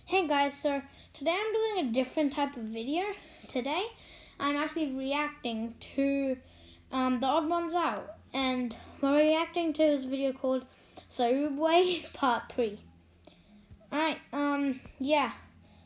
Hey guys, so today I'm doing a different type of video. Today I'm actually reacting to The Odd Ones Out, and we're reacting to this video called Sooubway Part 3. Alright, yeah,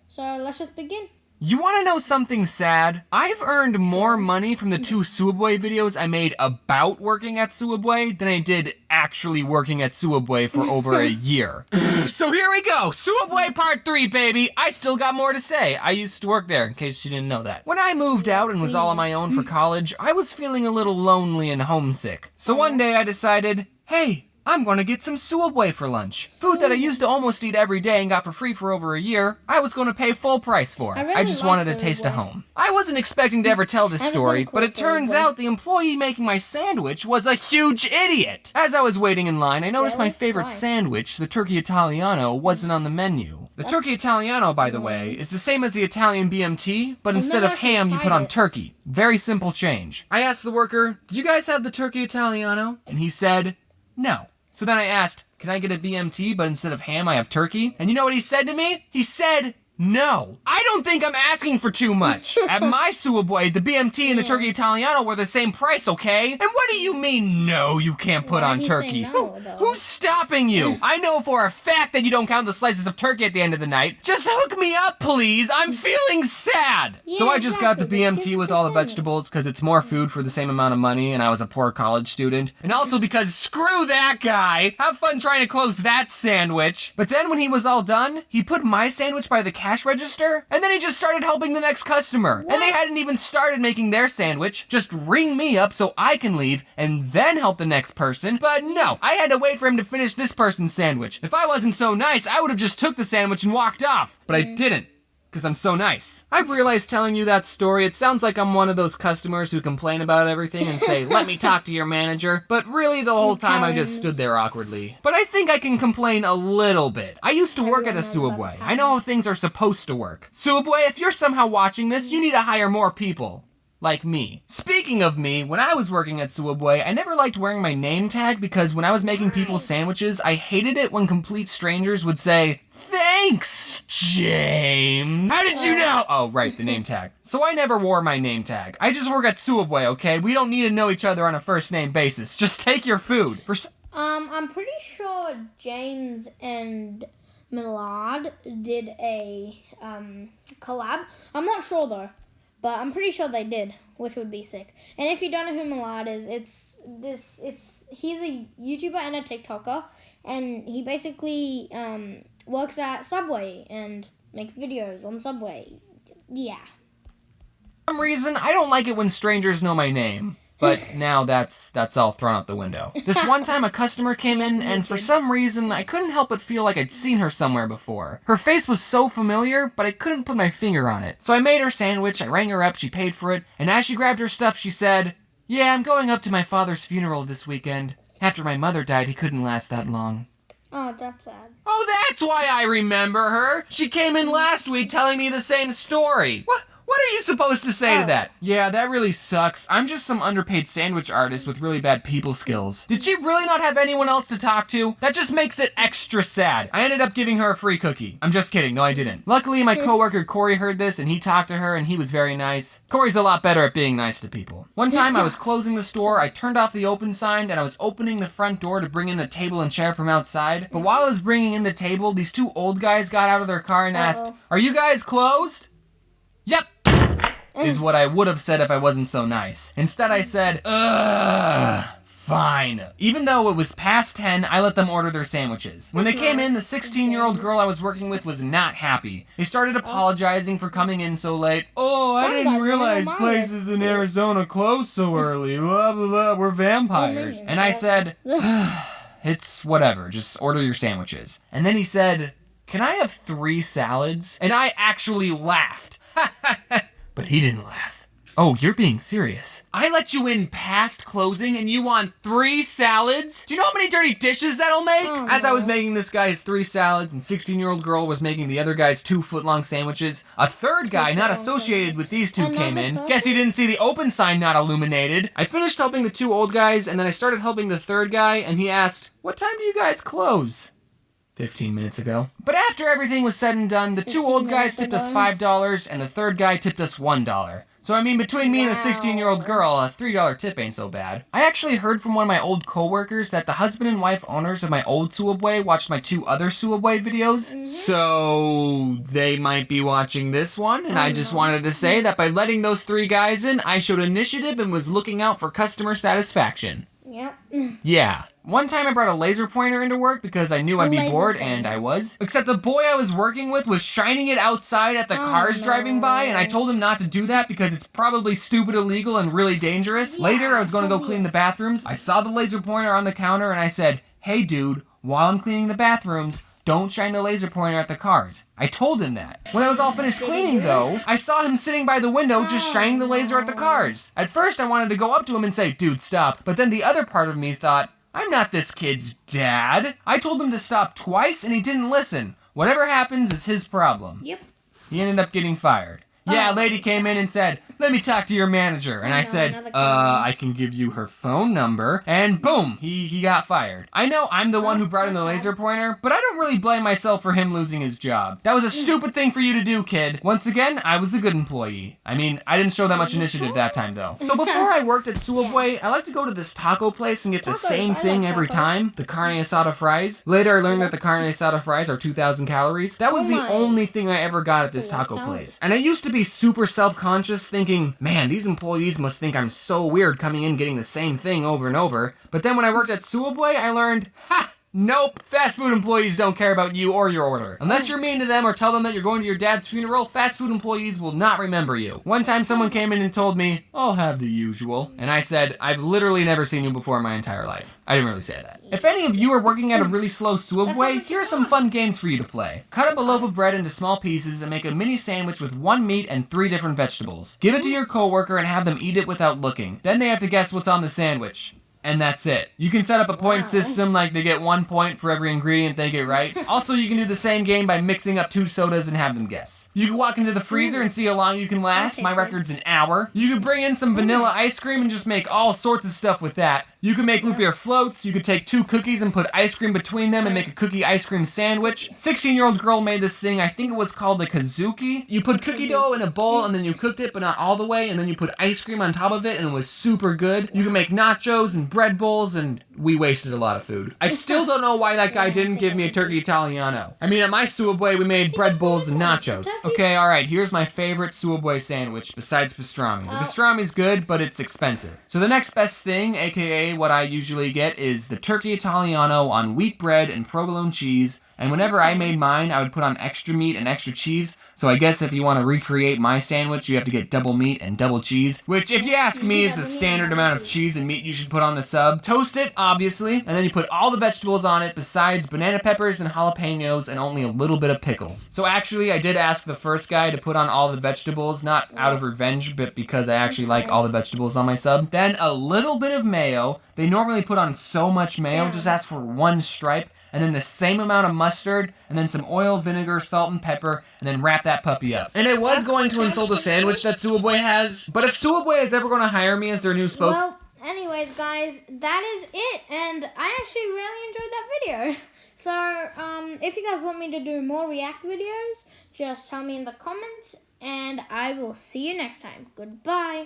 so let's just begin. You want to know something sad? I've earned more money from the 2 sooubway videos I made about working at sooubway than I did actually working at sooubway for over a year. So here we go, sooubway Part 3, baby. I still got more to say. I used to work there, in case you didn't know that. When I moved out and was all on my own for college, I was feeling a little lonely and homesick. So one day I decided, hey, I'm gonna get some sooubway for lunch. Food that I used to almost eat every day and got for free for over a year, I was gonna pay full price for. I just wanted a taste of home. I wasn't expecting to ever tell this story, but it turns out the employee making my sandwich was a huge idiot. As I was waiting in line, I noticed my favorite sandwich, the turkey Italiano, wasn't on the menu. The turkey Italiano, by the way, is the same as the Italian BMT, but instead of ham, you put on turkey. Very simple change. I asked the worker, did you guys have the turkey Italiano? And he said, no. So then I asked, can I get a BMT, but instead of ham, I have turkey? And you know what he said to me? He said, no. I don't think I'm asking for too much. At my sooubway, the BMT and the turkey Italiano were the same price, okay? And what do you mean, no, you can't put on turkey? Who's stopping you? I know for a fact that you don't count the slices of turkey at the end of the night. Just hook me up, please. I'm feeling sad. So I just got the BMT with all the vegetables because it's more food for the same amount of money and I was a poor college student. And also because screw that guy. Have fun trying to close that sandwich. But then when he was all done, he put my sandwich by the cash register, and then he just started helping the next customer. And they hadn't even started making their sandwich. Just ring me up so I can leave and then help the next person. But no, I had to wait for him to finish this person's sandwich. If I wasn't so nice, I would have just took the sandwich and walked off. But I didn't. Because I'm so nice. I've realized telling you that story, it sounds like I'm one of those customers who complain about everything and say, let me talk to your manager. But really, the whole time I just stood there awkwardly. But I think I can complain a little bit. I used to work at a sooubway. I know how things are supposed to work. Sooubway, if you're somehow watching this, you need to hire more people. Like me. Speaking of me, when I was working at sooubway, I never liked wearing my name tag because when I was making people's sandwiches, I hated it when complete strangers would say, thanks, James. How did you know? Oh, right, the name tag. So I never wore my name tag. I just work at sooubway, okay? We don't need to know each other on a first name basis. Just take your food. I'm pretty sure James and Millard did a collab. I'm not sure though. But I'm pretty sure they did, which would be sick. And if you don't know who Millard is, he's a YouTuber and a TikToker, and he basically works at Subway and makes videos on Subway. Yeah. For some reason, I don't like it when strangers know my name. But now that's all thrown out the window. This one time a customer came in and for some reason I couldn't help but feel like I'd seen her somewhere before. Her face was so familiar, but I couldn't put my finger on it. So I made her sandwich, I rang her up, she paid for it, and as she grabbed her stuff she said, yeah, I'm going up to my father's funeral this weekend. After my mother died, he couldn't last that long. Oh, that's sad. Oh, that's why I remember her! She came in last week telling me the same story. What are you supposed to say to that? Yeah, that really sucks. I'm just some underpaid sandwich artist with really bad people skills. Did she really not have anyone else to talk to? That just makes it extra sad. I ended up giving her a free cookie. I'm just kidding, no I didn't. Luckily my coworker Corey heard this and he talked to her and he was very nice. Corey's a lot better at being nice to people. One time I was closing the store, I turned off the open sign and I was opening the front door to bring in a table and chair from outside. But while I was bringing in the table, these 2 old guys got out of their car and asked, are you guys closed? Yep. Is what I would have said if I wasn't so nice. Instead I said, ugh, fine. Even though it was past 10, I let them order their sandwiches. When they came in, the 16-year-old girl I was working with was not happy. They started apologizing for coming in so late. Oh, I didn't realize places in Arizona close so early. Blah, blah, blah, we're vampires. And I said, it's whatever, just order your sandwiches. And then he said, can I have 3 salads? And I actually laughed. But he didn't laugh. Oh, you're being serious. I let you in past closing and you want 3 salads? Do you know how many dirty dishes that'll make? Oh, As I was making this guy's 3 salads and 16-year-old girl was making the other guy's 2 foot-long sandwiches, a third guy not associated with these 2 came in. Guess he didn't see the open sign not illuminated. I finished helping the 2 old guys and then I started helping the third guy and he asked, what time do you guys close? 15 minutes ago. But after everything was said and done, the 2 old guys tipped us $5 and the 3rd guy tipped us $1. So I mean, between me and the 16-year-old girl, a $3 tip ain't so bad. I actually heard from one of my old coworkers that the husband and wife owners of my old sooubway watched my 2 other sooubway videos. So they might be watching this one, and I just wanted to say that by letting those 3 guys in, I showed initiative and was looking out for customer satisfaction. Yep. Yeah. One time I brought a laser pointer into work because I knew I'd be bored, and I was. Except the boy I was working with was shining it outside at the cars driving by, and I told him not to do that because it's probably stupid, illegal, and really dangerous. Later, I was going to go clean the bathrooms. I saw the laser pointer on the counter, and I said, "Hey, dude, while I'm cleaning the bathrooms, don't shine the laser pointer at the cars." I told him that. When I was all finished cleaning, though, I saw him sitting by the window just shining the laser at the cars. At first, I wanted to go up to him and say, "Dude, stop." But then the other part of me thought, I'm not this kid's dad. I told him to stop twice and he didn't listen. Whatever happens is his problem. Yep. He ended up getting fired. Yeah, a lady came in and said, "Let me talk to your manager." And I said, I can give you her phone number. And boom, he got fired. I know I'm the one who brought in the laser pointer, but I don't really blame myself for him losing his job. That was a stupid thing for you to do, kid. Once again, I was the good employee. I mean, I didn't show that much initiative that time, though. So before I worked at sooubway, I like to go to this taco place and get the same thing every time, the carne asada fries. Later, I learned that the carne asada fries are 2,000 calories. That was the only thing I ever got at this taco place. And I used to be super self-conscious, thinking, man, these employees must think I'm so weird coming in getting the same thing over and over. But then when I worked at sooubway, I learned, nope, fast food employees don't care about you or your order. Unless you're mean to them or tell them that you're going to your dad's funeral, fast food employees will not remember you. One time someone came in and told me, "I'll have the usual." And I said, "I've literally never seen you before in my entire life." I didn't really say that. If any of you are working at a really slow sooubway, here are some fun games for you to play. Cut up a loaf of bread into small pieces and make a mini sandwich with 1 meat and 3 different vegetables. Give it to your coworker and have them eat it without looking. Then they have to guess what's on the sandwich. And that's it. You can set up a point system, like they get 1 point for every ingredient they get right. Also, you can do the same game by mixing up 2 sodas and have them guess. You can walk into the freezer and see how long you can last. My record's an hour. You can bring in some vanilla ice cream and just make all sorts of stuff with that. You can make root beer floats. You could take 2 cookies and put ice cream between them and make a cookie ice cream sandwich. 16-year-old girl made this thing, I think it was called a kazuki. You put cookie dough in a bowl and then you cooked it, but not all the way, and then you put ice cream on top of it and it was super good. You can make nachos and bread bowls, and we wasted a lot of food. I still don't know why that guy didn't give me a turkey Italiano. I mean, at my sooubway, we made bread bowls and nachos. Okay, alright, here's my favorite sooubway sandwich besides pastrami. The pastrami's good, but it's expensive. So the next best thing, aka what I usually get, is the turkey Italiano on wheat bread and provolone cheese. And whenever I made mine, I would put on extra meat and extra cheese. So I guess if you want to recreate my sandwich, you have to get double meat and double cheese. Which, if you ask me, is the standard amount of cheese and meat you should put on the sub. Toast it, obviously, and then you put all the vegetables on it besides banana peppers and jalapenos and only a little bit of pickles. So actually, I did ask the first guy to put on all the vegetables, not out of revenge, but because I actually like all the vegetables on my sub. Then a little bit of mayo. They normally put on so much mayo, just ask for 1 stripe. And then the same amount of mustard, and then some oil, vinegar, salt, and pepper, and then wrap that puppy up. And I was going to insult a sandwich that sooubway has, but if sooubway is ever going to hire me as their new Well, anyways, guys, that is it, and I actually really enjoyed that video. So, if you guys want me to do more react videos, just tell me in the comments, and I will see you next time. Goodbye.